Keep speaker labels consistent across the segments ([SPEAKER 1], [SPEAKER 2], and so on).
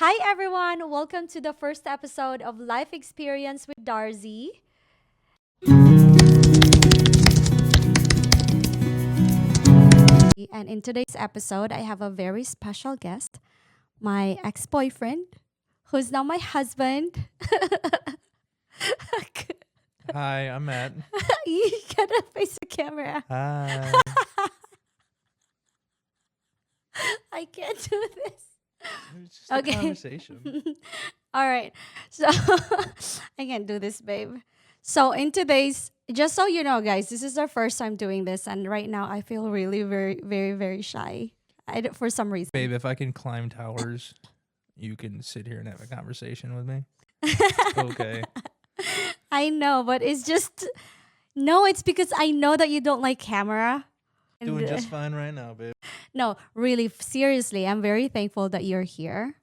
[SPEAKER 1] Hi everyone, welcome to the first episode of Life Experience with Darzy. And in today's episode, I have a very special guest, my ex-boyfriend, who's now my husband.
[SPEAKER 2] Hi, I'm Matt.
[SPEAKER 1] You gotta face the camera.
[SPEAKER 2] Hi.
[SPEAKER 1] I can't do this.
[SPEAKER 2] It was just
[SPEAKER 1] Okay.
[SPEAKER 2] a conversation.
[SPEAKER 1] All right. So I can't do this, babe. So in today's, just so you know, guys, this is our first time doing this, and right now I feel really very shy. For some reason.
[SPEAKER 2] Babe, if I can climb towers, you can sit here and have a conversation with me. Okay.
[SPEAKER 1] I know, but it's just no. It's because I know that you don't like camera.
[SPEAKER 2] Doing just fine right now, babe.
[SPEAKER 1] No, really, seriously, I'm very thankful that you're here.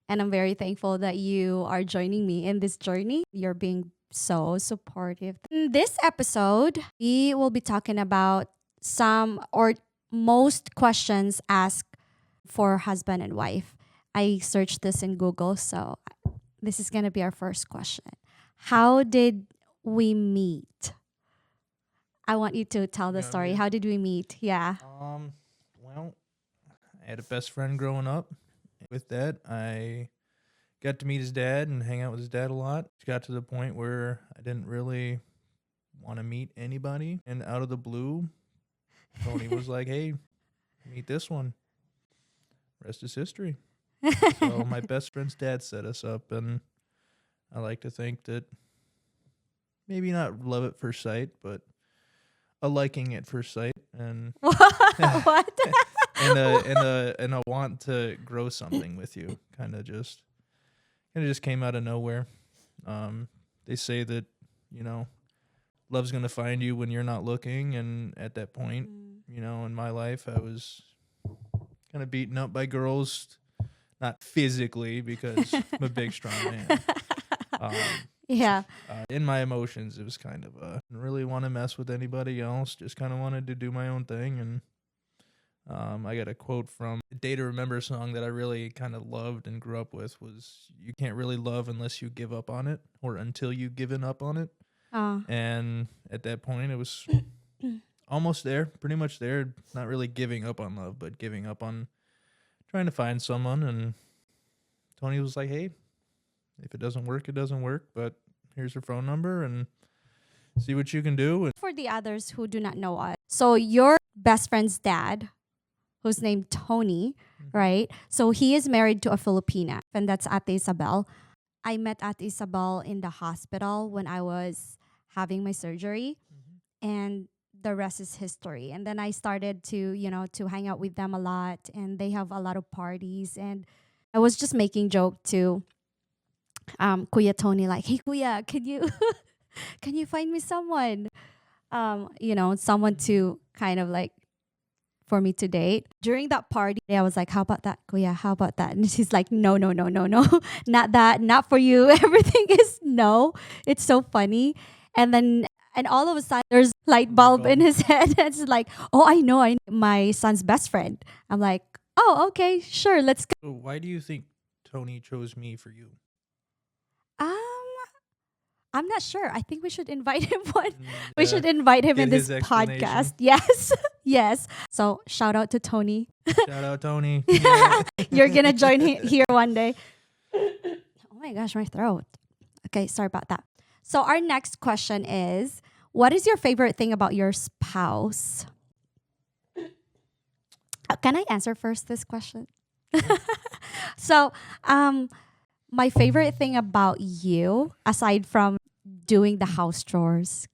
[SPEAKER 1] And I'm very thankful that you are joining me in this journey. You're being so supportive. In this episode, we will be talking about some or most questions asked for husband and wife. I searched this in Google, so this is going to be our first question. How did we meet? I want you to tell the story. How did we meet? Yeah.
[SPEAKER 2] Well, I had a best friend growing up. With that, I got to meet his dad and hang out with his dad a lot. It got to the point where I didn't really want to meet anybody. And out of the blue, Tony was like, hey, meet this one. Rest is history. So my best friend's dad set us up, and I like to think that maybe not love at first sight, but a liking at first sight, and
[SPEAKER 1] What?
[SPEAKER 2] and a want to grow something with you. Kind of just came out of nowhere. They say that love's gonna find you when you're not looking, and at that point, in my life, I was kind of beaten up by girls, not physically because I'm a big strong man.
[SPEAKER 1] Yeah.
[SPEAKER 2] In my emotions, it was kind of didn't really want to mess with anybody else. Just kind of wanted to do my own thing. And I got a quote from a Day to Remember song that I really kind of loved and grew up with was, you can't really love unless you give up on it, or until you've given up on it. And at that point, it was almost there, pretty much there. Not really giving up on love, but giving up on trying to find someone. And Tony was like, hey, if it doesn't work, it doesn't work, but here's her phone number and see what you can do. And
[SPEAKER 1] for the others who do not know us, so your best friend's dad, who's named Tony, right? So he is married to a Filipina, and that's Ate Isabel. I met Ate Isabel in the hospital when I was having my surgery, and the rest is history. And then I started to hang out with them a lot, and they have a lot of parties, and I was just making joke to Kuya Tony, like, hey Kuya, can you find me someone? Someone to kind of like for me to date. During that party, I was like, how about that, Kuya? How about that? And she's like, no, not that, not for you. Everything is no. It's so funny. And all of a sudden, there's light bulb in his head. It's like, oh, I know my son's best friend. I'm like, oh, okay, sure, let's go.
[SPEAKER 2] so why do you think Tony chose me for you?
[SPEAKER 1] I'm not sure. I think we should invite him we should invite him in this podcast. Yes. Yes. So shout out to Tony.
[SPEAKER 2] Shout out, Tony.
[SPEAKER 1] You're going to join here one day. Oh my gosh, my throat. Okay, sorry about that. So our next question is, what is your favorite thing about your spouse? Can I answer first this question? So, my favorite thing about you, aside from doing the house chores,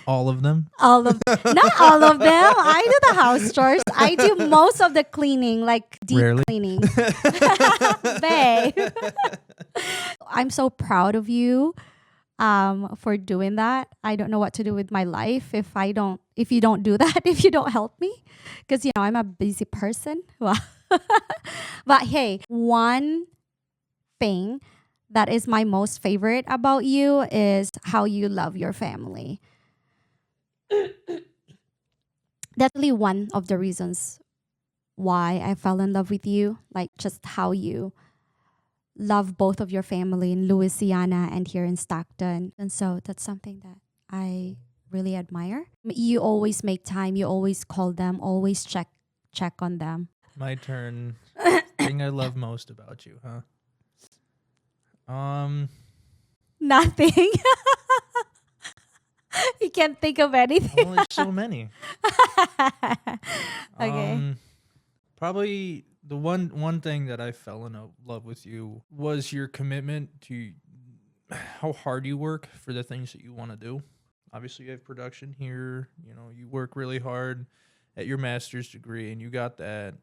[SPEAKER 2] All of them?
[SPEAKER 1] not all of them. I do the house chores. I do most of the cleaning, like deep
[SPEAKER 2] Rarely.
[SPEAKER 1] cleaning. Babe, I'm so proud of you for doing that. I don't know what to do with my life if you don't do that, if you don't help me, because I'm a busy person. But hey, one thing that is my most favorite about you is how you love your family. That's really one of the reasons why I fell in love with you, like just how you love both of your family in Louisiana and here in Stockton. And so that's something that I really admire. You always make time, you always call them, always check on them.
[SPEAKER 2] My turn. Thing I love most about you, huh?
[SPEAKER 1] Nothing. You can't think of anything.
[SPEAKER 2] Well, there's so many.
[SPEAKER 1] Okay.
[SPEAKER 2] Probably the one thing that I fell in love with you was your commitment to how hard you work for the things that you want to do. Obviously, you have production here. You know, you work really hard at your master's degree, and you got that.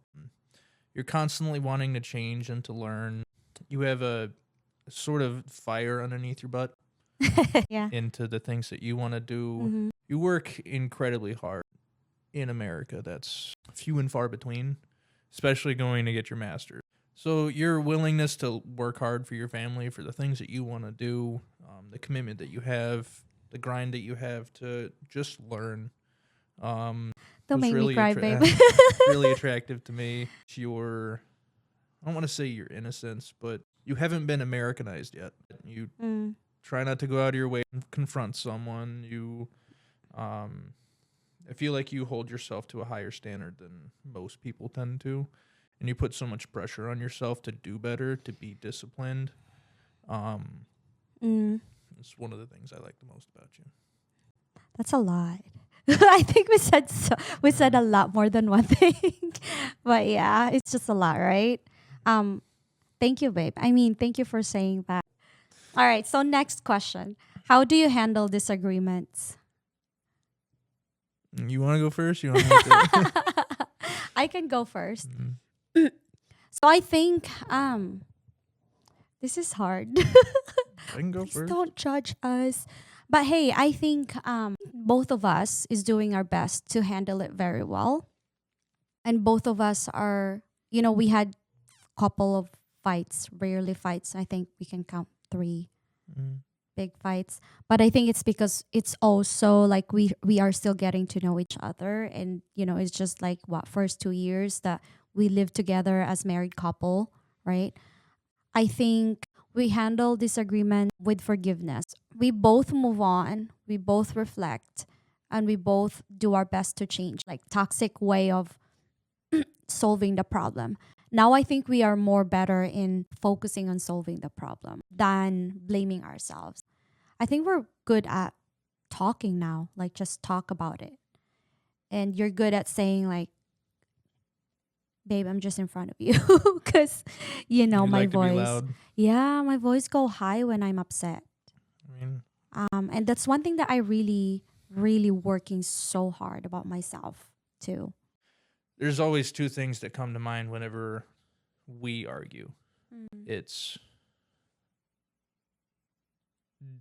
[SPEAKER 2] You're constantly wanting to change and to learn. You have a sort of fire underneath your butt
[SPEAKER 1] Yeah.
[SPEAKER 2] into the things that you want to do.
[SPEAKER 1] Mm-hmm.
[SPEAKER 2] You work incredibly hard in America. That's few and far between, especially going to get your master's. So your willingness to work hard for your family, for the things that you want to do, the commitment that you have, the grind that you have to just learn,
[SPEAKER 1] Don't
[SPEAKER 2] was
[SPEAKER 1] make
[SPEAKER 2] really
[SPEAKER 1] me cry, babe.
[SPEAKER 2] really attractive to me. Your, I don't want to say your innocence, but you haven't been Americanized yet. You try not to go out of your way and confront someone. You, I feel like you hold yourself to a higher standard than most people tend to, and you put so much pressure on yourself to do better, to be disciplined. It's one of the things I like the most about you.
[SPEAKER 1] That's a lot. I think we said a lot more than one thing. But yeah, it's just a lot, right? Thank you, babe. I mean, thank you for saying that. All right, so next question. How do you handle disagreements?
[SPEAKER 2] You want to go first? You want me to?
[SPEAKER 1] I can go first. So I think this is hard.
[SPEAKER 2] I can go
[SPEAKER 1] Please
[SPEAKER 2] first.
[SPEAKER 1] don't judge us. But hey, I think both of us is doing our best to handle it very well. And both of us are, we had a couple of fights, rarely fights. I think we can count 3 big fights. But I think it's because it's also like we are still getting to know each other. And, it's just like first 2 years that we live together as married couple, right? I think we handle disagreement with forgiveness. We both move on, we both reflect, and we both do our best to change, like toxic way of solving the problem. Now I think we are more better in focusing on solving the problem than blaming ourselves. I think we're good at talking now, like just talk about it. And you're good at saying like, babe, I'm just in front of you because
[SPEAKER 2] You
[SPEAKER 1] my
[SPEAKER 2] like to be
[SPEAKER 1] voice.
[SPEAKER 2] loud.
[SPEAKER 1] Yeah, my voice go high when I'm upset.
[SPEAKER 2] I mean,
[SPEAKER 1] And that's one thing that I really, really working so hard about myself too.
[SPEAKER 2] there's always 2 things that come to mind whenever we argue. It's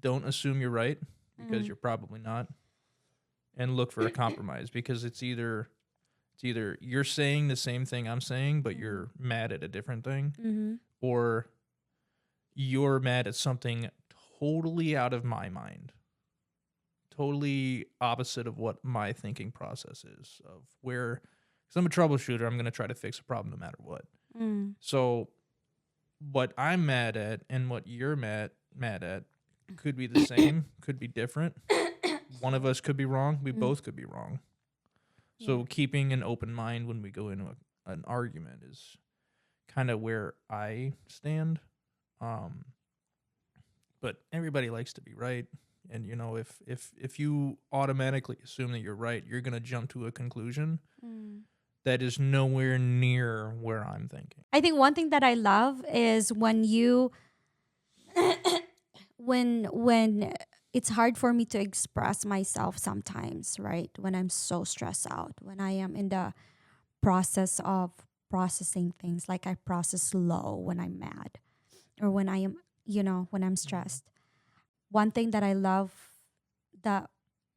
[SPEAKER 2] don't assume you're right because you're probably not, and look for a compromise because it's either you're saying the same thing I'm saying but you're mad at a different thing, or you're mad at something totally out of my mind, totally opposite of what my thinking process is of where, because I'm a troubleshooter, I'm going to try to fix a problem no matter what. So what I'm mad at and what you're mad at could be the same, could be different. One of us could be wrong. We both could be wrong. So keeping an open mind when we go into an argument is kind of where I stand. But everybody likes to be right. And, if you automatically assume that you're right, you're going to jump to a conclusion that is nowhere near where I'm thinking.
[SPEAKER 1] I think one thing that I love is when you when it's hard for me to express myself sometimes, right? When I'm so stressed out, when I am in the process of processing things, like I process slow when I'm mad or when I am, when I'm stressed. One thing that I love that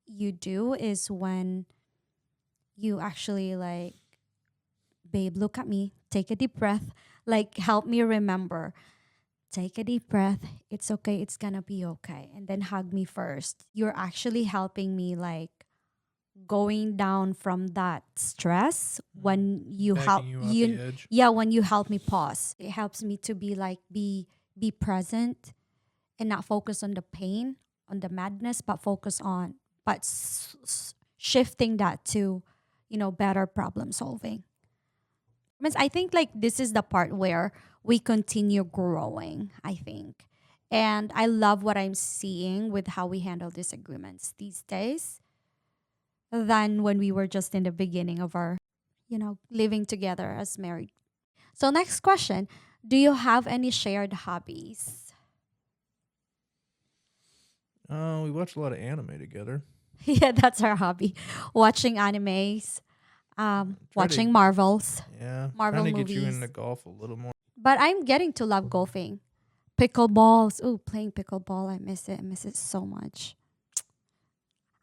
[SPEAKER 1] you do is when you actually like, babe, look at me, take a deep breath, like help me remember. Take a deep breath. It's okay. It's gonna be okay. And then hug me first. You're actually helping me like going down from that stress when you help
[SPEAKER 2] Backing you off the edge.
[SPEAKER 1] yeah, when you help me pause. It helps me to be be present and not focus on the pain, on the madness, but focus on, but shifting that to, better problem solving. Means I think like this is the part where we continue growing, I think. And I love what I'm seeing with how we handle disagreements these days than when we were just in the beginning of our, living together as married. So next question, do you have any shared hobbies?
[SPEAKER 2] We watch a lot of anime together.
[SPEAKER 1] Yeah, that's our hobby. Watching animes,
[SPEAKER 2] Try to,
[SPEAKER 1] watching Marvels,
[SPEAKER 2] yeah,
[SPEAKER 1] Marvel
[SPEAKER 2] trying to get you
[SPEAKER 1] movies.
[SPEAKER 2] into golf a little more.
[SPEAKER 1] But I'm getting to love golfing. Pickleballs. Ooh, playing pickleball. I miss it. I miss it so much.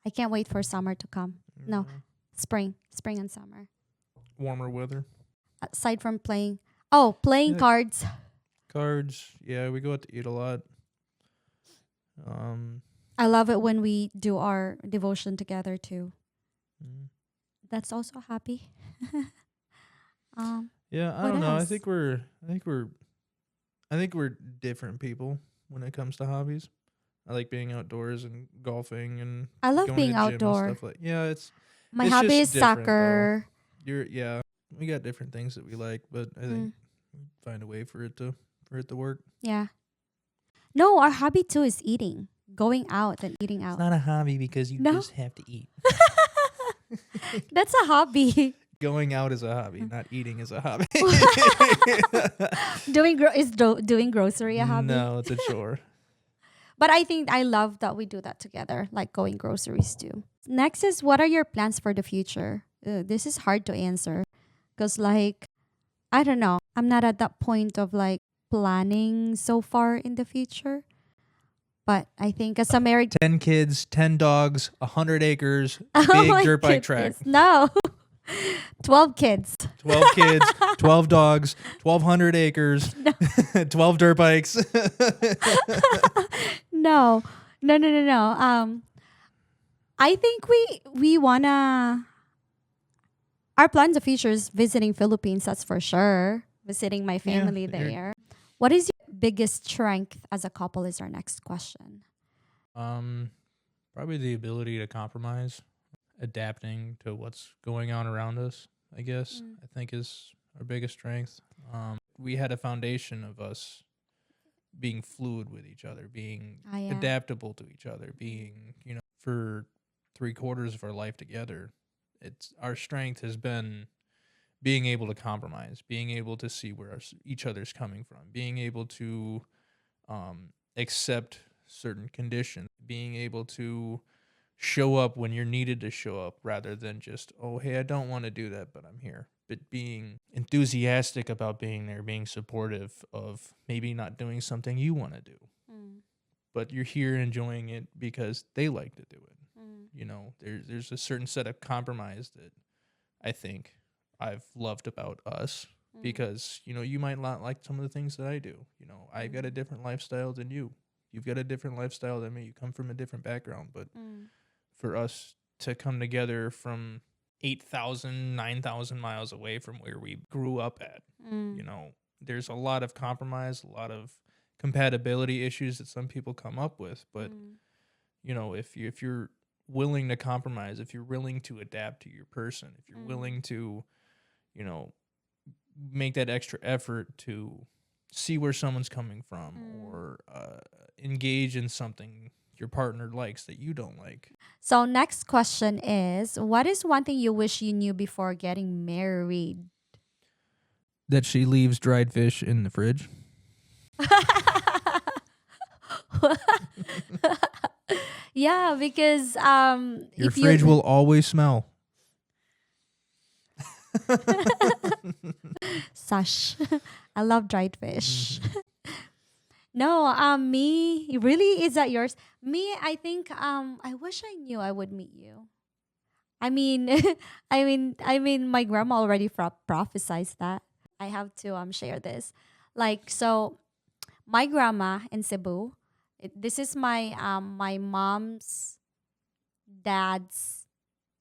[SPEAKER 1] I can't wait for summer to come. No,
[SPEAKER 2] Yeah.
[SPEAKER 1] spring and summer.
[SPEAKER 2] Warmer weather.
[SPEAKER 1] Aside from playing
[SPEAKER 2] Yeah,
[SPEAKER 1] cards.
[SPEAKER 2] cards. Yeah, we go out to eat a lot.
[SPEAKER 1] I love it when we do our devotion together too.
[SPEAKER 2] mm.
[SPEAKER 1] That's also happy.
[SPEAKER 2] Yeah, I
[SPEAKER 1] What
[SPEAKER 2] don't know.
[SPEAKER 1] else?
[SPEAKER 2] I think we're different people when it comes to hobbies. I like being outdoors and golfing and
[SPEAKER 1] I love
[SPEAKER 2] going to
[SPEAKER 1] being
[SPEAKER 2] the gym and
[SPEAKER 1] outdoor.
[SPEAKER 2] stuff like. Yeah,
[SPEAKER 1] My
[SPEAKER 2] it's
[SPEAKER 1] hobby is
[SPEAKER 2] just different though.
[SPEAKER 1] soccer.
[SPEAKER 2] Yeah, we got different things that we like, but I think
[SPEAKER 1] Mm,
[SPEAKER 2] we find a way for it to work.
[SPEAKER 1] yeah. No, our hobby too is eating. Going out and eating
[SPEAKER 2] It's
[SPEAKER 1] out.
[SPEAKER 2] not a hobby because you
[SPEAKER 1] No?
[SPEAKER 2] just have to eat.
[SPEAKER 1] That's a hobby.
[SPEAKER 2] Going out is a hobby, not eating is a hobby.
[SPEAKER 1] Doing grocery a hobby?
[SPEAKER 2] No, it's a chore.
[SPEAKER 1] But I think I love that we do that together, like going groceries too. Next is, what are your plans for the future? This is hard to answer because, like, I don't know. I'm not at that point of like planning so far in the future. But I think as a married
[SPEAKER 2] 10 kids, 10 dogs, 100 acres,
[SPEAKER 1] oh
[SPEAKER 2] big
[SPEAKER 1] my
[SPEAKER 2] dirt bike track.
[SPEAKER 1] goodness, no. 12 kids.
[SPEAKER 2] 12 kids, 12 dogs, 1,200 acres, 12 dirt bikes.
[SPEAKER 1] No. No. I think we wanna, our plans of future is visiting Philippines, that's for sure. Visiting my family
[SPEAKER 2] you're-
[SPEAKER 1] there. What is your biggest strength as a couple is our next question.
[SPEAKER 2] Probably the ability to compromise, adapting to what's going on around us, I guess, I think is our biggest strength. We had a foundation of us being fluid with each other, being
[SPEAKER 1] Yeah.
[SPEAKER 2] adaptable to each other, being, for 3/4 of our life together. It's our strength has been being able to compromise, being able to see where each other's coming from, being able to accept certain conditions, being able to show up when you're needed to show up rather than just, oh, hey, I don't want to do that, but I'm here. But being enthusiastic about being there, being supportive of maybe not doing something you want to do, but you're here enjoying it because they like to do it. There's a certain set of compromise that I think I've loved about us because, you might not like some of the things that I do. I've got a different lifestyle than you. You've got a different lifestyle than me. You come from a different background, but for us to come together from 8,000, 9,000 miles away from where we grew up at, there's a lot of compromise, a lot of compatibility issues that some people come up with. But, if you're willing to compromise, if you're willing to adapt to your person, if you're willing to, make that extra effort to see where someone's coming from or engage in something your partner likes that you don't like.
[SPEAKER 1] So next question is, what is one thing you wish you knew before getting married?
[SPEAKER 2] That she leaves dried fish in the fridge.
[SPEAKER 1] Yeah, because
[SPEAKER 2] Your
[SPEAKER 1] if
[SPEAKER 2] fridge
[SPEAKER 1] you
[SPEAKER 2] will always smell.
[SPEAKER 1] Sash. I love dried fish. No, me really, is that yours? Me, I think I wish I knew I would meet you. I mean, my grandma already prophesized that. I have to share this. Like, so my grandma in Cebu, this is my mom's dad's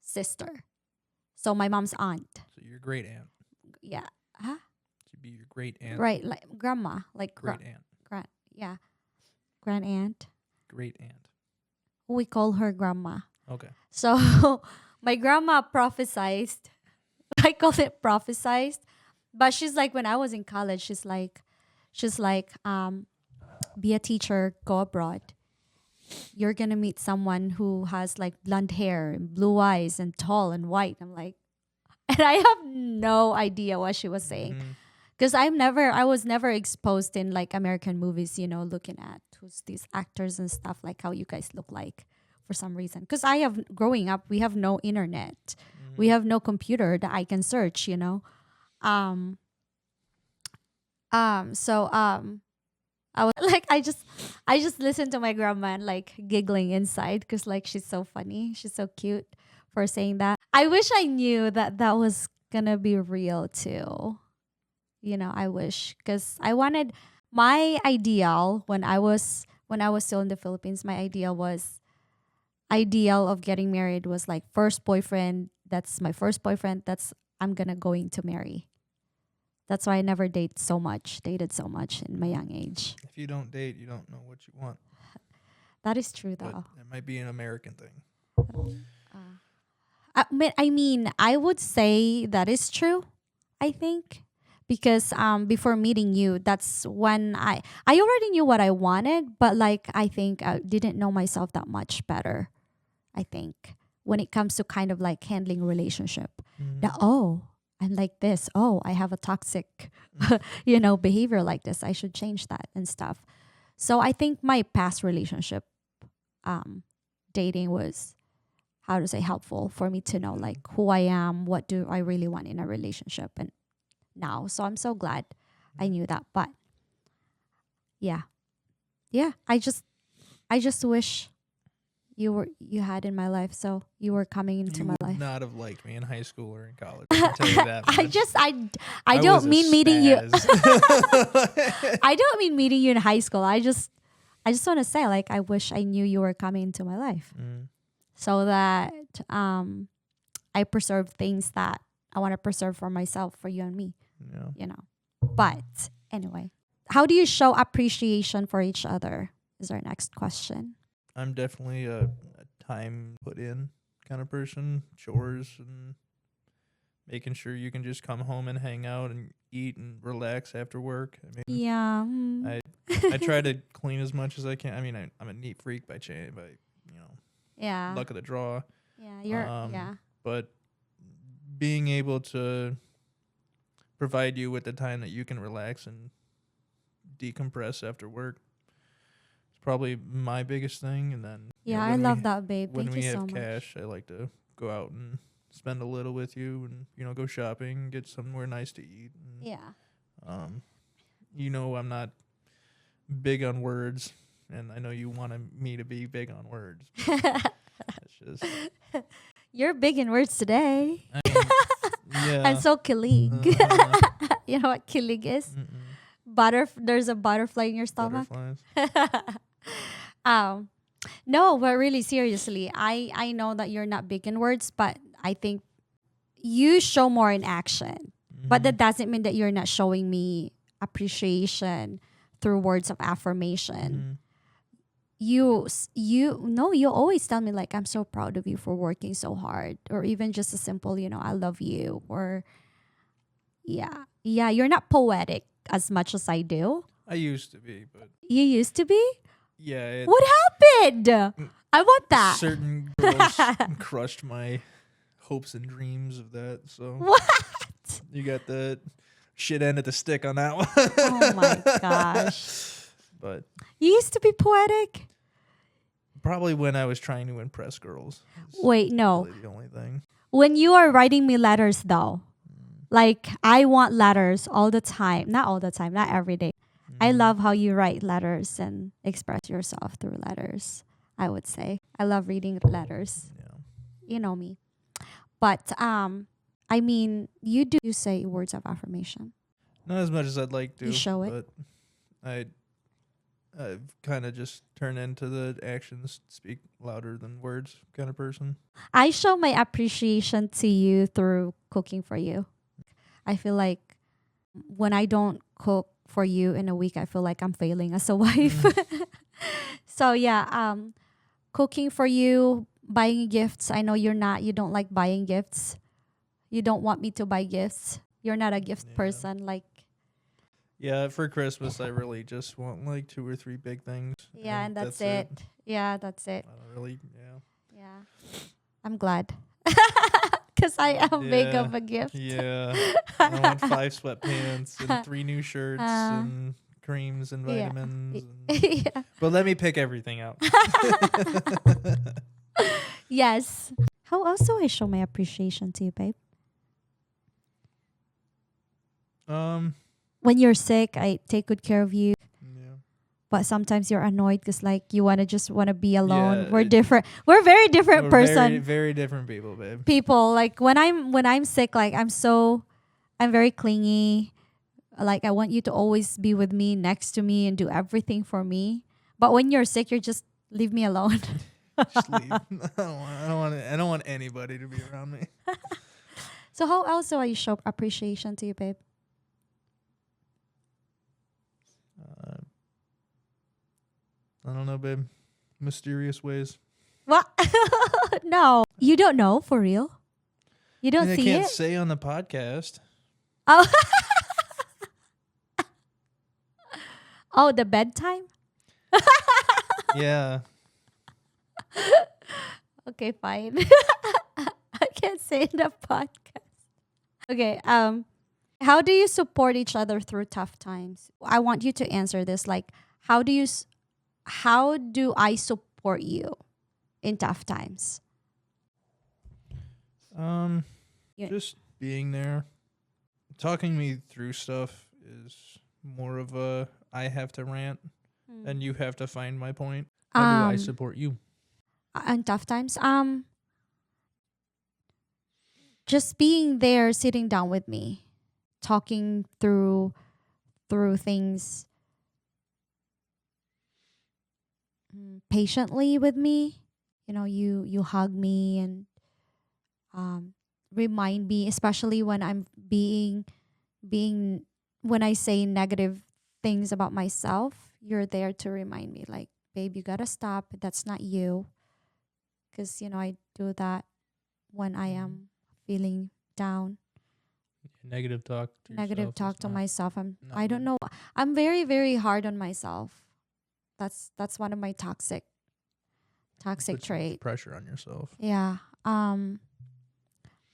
[SPEAKER 1] sister. So my mom's aunt.
[SPEAKER 2] So your great aunt.
[SPEAKER 1] Yeah. Huh?
[SPEAKER 2] She'd be your great aunt.
[SPEAKER 1] Right, like grandma, like
[SPEAKER 2] Great aunt.
[SPEAKER 1] grand aunt.
[SPEAKER 2] Great aunt.
[SPEAKER 1] We call her grandma.
[SPEAKER 2] Okay.
[SPEAKER 1] So my grandma prophesied. I call it prophesized. But she's like, when I was in college, she's like, be a teacher, go abroad. You're gonna meet someone who has like blonde hair and blue eyes and tall and white. I'm like, and I have no idea what she was saying.
[SPEAKER 2] Mhm.
[SPEAKER 1] Because I was never exposed in like American movies, looking at who's these actors and stuff, like how you guys look like for some reason. Because growing up, we have no internet. We have no computer that I can search, Um, I was like, I just listened to my grandma and like giggling inside because like she's so funny. She's so cute for saying that. I wish I knew that that was gonna be real too. I wish because I wanted my ideal when I was still in the Philippines. My ideal of getting married was like first boyfriend. That's my first boyfriend. That's I'm gonna going to marry. That's why I never dated so much in my young age.
[SPEAKER 2] If you don't date, you don't know what you want.
[SPEAKER 1] That is true
[SPEAKER 2] But
[SPEAKER 1] though.
[SPEAKER 2] it might be an American thing.
[SPEAKER 1] I would say that is true. I think because before meeting you, that's when I already knew what I wanted, but like I think I didn't know myself that much better. I think when it comes to kind of like handling relationship, that I'm like this. Oh, I have a toxic, behavior like this. I should change that and stuff. So I think my past relationship, dating was how to say helpful for me to know like who I am, what do I really want in a relationship, and now. So I'm so glad I knew that. But yeah, I just wish you had in my life, so you were coming into
[SPEAKER 2] You
[SPEAKER 1] my
[SPEAKER 2] would
[SPEAKER 1] life.
[SPEAKER 2] not have liked me in high school or in college. I can tell you that much.
[SPEAKER 1] I
[SPEAKER 2] was
[SPEAKER 1] don't
[SPEAKER 2] a
[SPEAKER 1] mean meeting you.
[SPEAKER 2] spaz.
[SPEAKER 1] I don't mean meeting you in high school. I just want to say like I wish I knew you were coming into my life so that I preserve things that I want to preserve for myself, for you and me.
[SPEAKER 2] Yeah.
[SPEAKER 1] But anyway, how do you show appreciation for each other? Is our next question.
[SPEAKER 2] I'm definitely a time put in kind of person. Chores and making sure you can just come home and hang out and eat and relax after work. I mean,
[SPEAKER 1] Yeah.
[SPEAKER 2] I try to clean as much as I can. I mean, I'm a neat freak by
[SPEAKER 1] Yeah.
[SPEAKER 2] luck of the draw.
[SPEAKER 1] Yeah. You're. Yeah.
[SPEAKER 2] But being able to provide you with the time that you can relax and decompress after work is probably my biggest thing. And then
[SPEAKER 1] Yeah, I love that, babe.
[SPEAKER 2] when
[SPEAKER 1] Thank
[SPEAKER 2] we
[SPEAKER 1] you
[SPEAKER 2] have
[SPEAKER 1] so much.
[SPEAKER 2] cash, I like to go out and spend a little with you and go shopping, get somewhere nice to eat. And,
[SPEAKER 1] Yeah.
[SPEAKER 2] I'm not big on words, and I know you wanted me to be big on words. It's just
[SPEAKER 1] You're big in words today.
[SPEAKER 2] I mean, yeah.
[SPEAKER 1] And so kilig. You know what kilig is? There's a butterfly in your stomach.
[SPEAKER 2] Butterflies.
[SPEAKER 1] No, but really seriously, I know that you're not big in words, but I think you show more in action. But that doesn't mean that you're not showing me appreciation through words of affirmation. You always tell me like I'm so proud of you for working so hard, or even just a simple, I love you, or yeah, you're not poetic as much as I do.
[SPEAKER 2] I used to be, but
[SPEAKER 1] You used to be?
[SPEAKER 2] yeah.
[SPEAKER 1] What happened? I want that.
[SPEAKER 2] Certain girls crushed my hopes and dreams of that. So
[SPEAKER 1] What?
[SPEAKER 2] you got the shit end of the stick on that one.
[SPEAKER 1] Oh my gosh.
[SPEAKER 2] But
[SPEAKER 1] You used to be poetic?
[SPEAKER 2] probably when I was trying to impress girls. It's
[SPEAKER 1] Wait, no.
[SPEAKER 2] really the only thing.
[SPEAKER 1] When you are writing me letters though, like I want letters all the time. Not all the time, not every day. I love how you write letters and express yourself through letters, I would say. I love reading letters.
[SPEAKER 2] Yeah.
[SPEAKER 1] You know me. But I mean, you say words of affirmation.
[SPEAKER 2] Not as much as I'd like to.
[SPEAKER 1] You show it?
[SPEAKER 2] But I've kind of just turned into the actions speak louder than words kind of person.
[SPEAKER 1] I show my appreciation to you through cooking for you. I feel like when I don't cook for you in a week, I feel like I'm failing as a wife. So yeah, cooking for you, buying gifts. I know you don't like buying gifts. You don't want me to buy gifts. You're not a gift
[SPEAKER 2] Yeah.
[SPEAKER 1] person. Like,
[SPEAKER 2] Yeah, for Christmas, I really just want like 2 or 3 big things.
[SPEAKER 1] yeah, and that's it. Yeah, that's it.
[SPEAKER 2] I don't really,
[SPEAKER 1] Yeah. I'm glad. Because I am big of a gift.
[SPEAKER 2] Yeah. I want 5 sweatpants and 3 new shirts and creams and
[SPEAKER 1] Yeah.
[SPEAKER 2] vitamins.
[SPEAKER 1] Yeah.
[SPEAKER 2] But let me pick everything out.
[SPEAKER 1] Yes. How else do I show my appreciation to you, babe? When you're sick, I take good care of you.
[SPEAKER 2] Yeah.
[SPEAKER 1] But sometimes you're annoyed because like you just wanna be alone.
[SPEAKER 2] Yeah,
[SPEAKER 1] We're different. We're very different
[SPEAKER 2] We're
[SPEAKER 1] person.
[SPEAKER 2] very, very different people, babe.
[SPEAKER 1] People like when I'm sick, like I'm very clingy. Like I want you to always be with me, next to me, and do everything for me. But when you're sick, you're just leave me alone.
[SPEAKER 2] Just leave. I don't want anybody to be around me.
[SPEAKER 1] So how else do I show appreciation to you, babe?
[SPEAKER 2] I don't know, babe. Mysterious ways.
[SPEAKER 1] What? No, you don't know for real. You don't
[SPEAKER 2] I
[SPEAKER 1] see
[SPEAKER 2] can't
[SPEAKER 1] it.
[SPEAKER 2] say on the podcast.
[SPEAKER 1] Oh, oh, the bedtime.
[SPEAKER 2] Yeah.
[SPEAKER 1] Okay, fine. I can't say in the podcast. Okay. How do you support each other through tough times? I want you to answer this. Like, how do I support you in tough times? Yeah.
[SPEAKER 2] Just being there, talking me through stuff is more of a I have to rant and you have to find my point. How do I support you?
[SPEAKER 1] In tough times, just being there, sitting down with me, talking through things patiently with me. You know, you hug me and remind me, especially when I'm being when I say negative things about myself. You're there to remind me, like, babe, you gotta stop. That's not you. Because I do that when I am feeling down.
[SPEAKER 2] Negative talk to
[SPEAKER 1] Negative
[SPEAKER 2] yourself
[SPEAKER 1] talk
[SPEAKER 2] is
[SPEAKER 1] to
[SPEAKER 2] not-
[SPEAKER 1] myself.
[SPEAKER 2] not
[SPEAKER 1] I don't
[SPEAKER 2] good.
[SPEAKER 1] know. I'm very, very hard on myself. That's one of my toxic
[SPEAKER 2] Puts too much
[SPEAKER 1] traits.
[SPEAKER 2] pressure on yourself.
[SPEAKER 1] Yeah.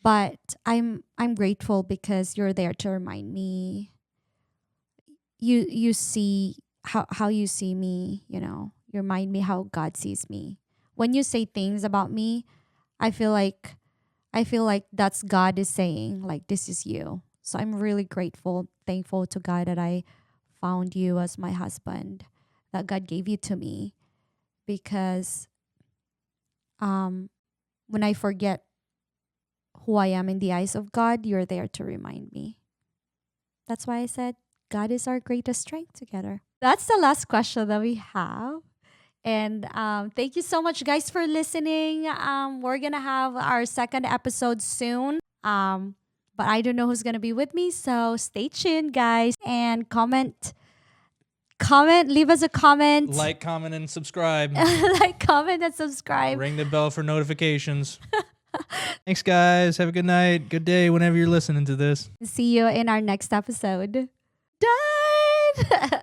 [SPEAKER 1] But I'm grateful because you're there to remind me. You see how you see me, you remind me how God sees me. When you say things about me, I feel like that's God is saying, like, this is you. So I'm really grateful, thankful to God that I found you as my husband, that God gave you to me. Because when I forget who I am in the eyes of God, you're there to remind me. That's why I said God is our greatest strength together. That's the last question that we have. And thank you so much, guys, for listening. We're going to have our second episode soon. But I don't know who's going to be with me. So stay tuned, guys. And comment, leave us a comment.
[SPEAKER 2] Like, comment, and subscribe.
[SPEAKER 1] Like, comment, and subscribe.
[SPEAKER 2] Ring the bell for notifications. Thanks, guys. Have a good night. Good day whenever you're listening to this.
[SPEAKER 1] See you in our next episode. Done!